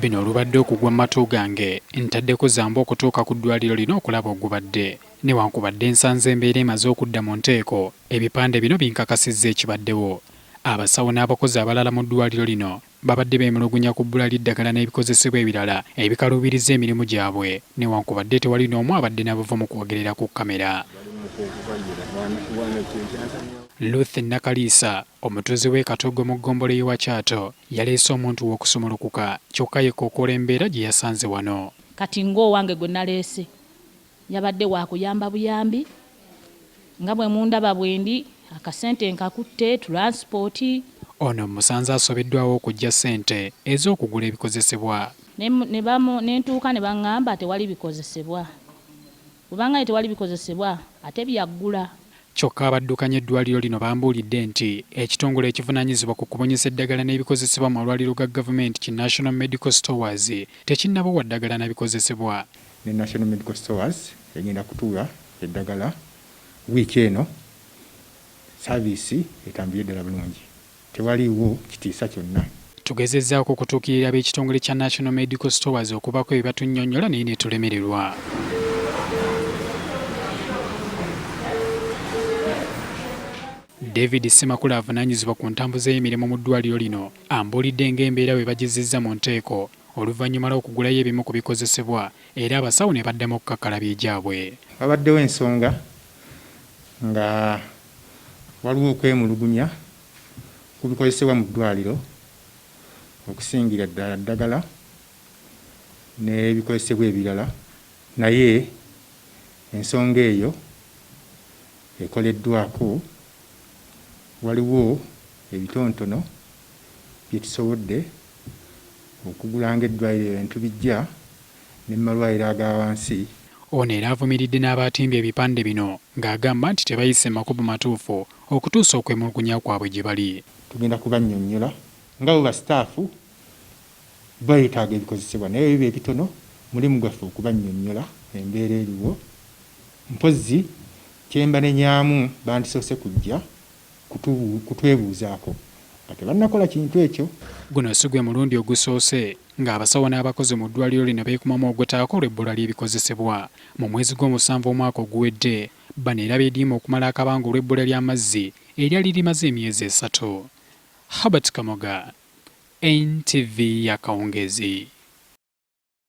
bino olubadde okugwa mu matu gange ntaddeko zamba okutuuka ku ddwaliro lino okulaba ogubadde newankubadde nsanze embeera emaze okudda mu nteeko ebipande bino binkakasizza ekibaddewo. Abasawo n'abakozi abalala mu ddwaliro lino babadde beemulugunya ku bbula ly'eddagala n'ebikozesebwa ebirala ebikaluubiriza emirimu gyabwe newankubadde tewali n'omu abadde n'abava mu kwogerera ku kamera. Ruth Nakaliisa, omutuuze w'e Katoggo mu ggombolola y'ewa Kyato, yaleese omuntu w'okusumulukuka kyokka yeekookola embeera gye yasanze wano. Kati ng'owange gwe naleese yabadde wa kuyamba buyambi nga bwe mundaba bwendi akasente nkakutte tulansipooti. Ono musanze asobeddwawo okujja ssente ez'okugula ebikozesebwa. Nentuuka ne baŋŋamba tewali bikozesebwa. Kubanga tewali bikozesebwa ate byaggula. Kyokka abaddukanya eddwaliro lino bambuulidde nti ekitongole ekivunaanyizibwa ku kubunyisa eddagala n'ebikozesebwa mu malwaliro ga gavumenti ki National Medical Stores tekinnabawa ddagala n'ebikozesebwa. Ne National Medical Stores egenda kutuula eddagala wiiki eno saaviisi etambulye ddala bulungi. Tewaliiwo kitiisa kyonna. Tugezezzaako okutuukirira ab'ekitongole kya National Medical Stores okubako ebibatunnyonnyola naye ne tulemererwa. David Semakula avunaanyizibwa ku ntambuza y'emirimu mu ddwaliro lino ambuulidde ng'embeera bwe bagizizza mu nteeko oluvannyuma lw'okugulayo ebimu ku bikozesebwa era abasawo ne baddamu okukakkalabya egyabwe. Wabaddewo ensonga nga waliwo okwemulugunya ku bikozesebwa mu ddwaliro okusingira ddala ddagala n'ebikozesebwa ebirala, naye ensonga eyo ekoleddwako. Waliwo ebitontono bye tusobodde okugula ng'eddwaliro ebintu bijja ne mu malwaliro aga wansi. Ono era avumiridde n'abatimba ebipande bino ng'agamba nti tebayise makubo matuufu okutuusa okwemulugunya kwabwe gye bali. Tugenda kubannyonnyola nga bo basitaafu beetaaga ebikozesebwa naye ebyo ebitono mulimu gwaffe okubannyonnyola embeera eriwo. Mpozzi kyemba nenyaamu bandisoose kujja kutwebuuzaako nga tebannakola kintu ekyo. Guno si gwe mulundi ogusoose ng'abasawo n'abakozi mu ddwaliro lino beekumamu ogwetaako olw'ebbula ly'ebikozesebwa. Mu mwezi gw'Omusanvu omwaka oguwedde baneera beediima okumala akabanga olw'ebbula ly'amazzi eryali limaze emyezi 3. Habert Kamoga, NTV Akawungeezi.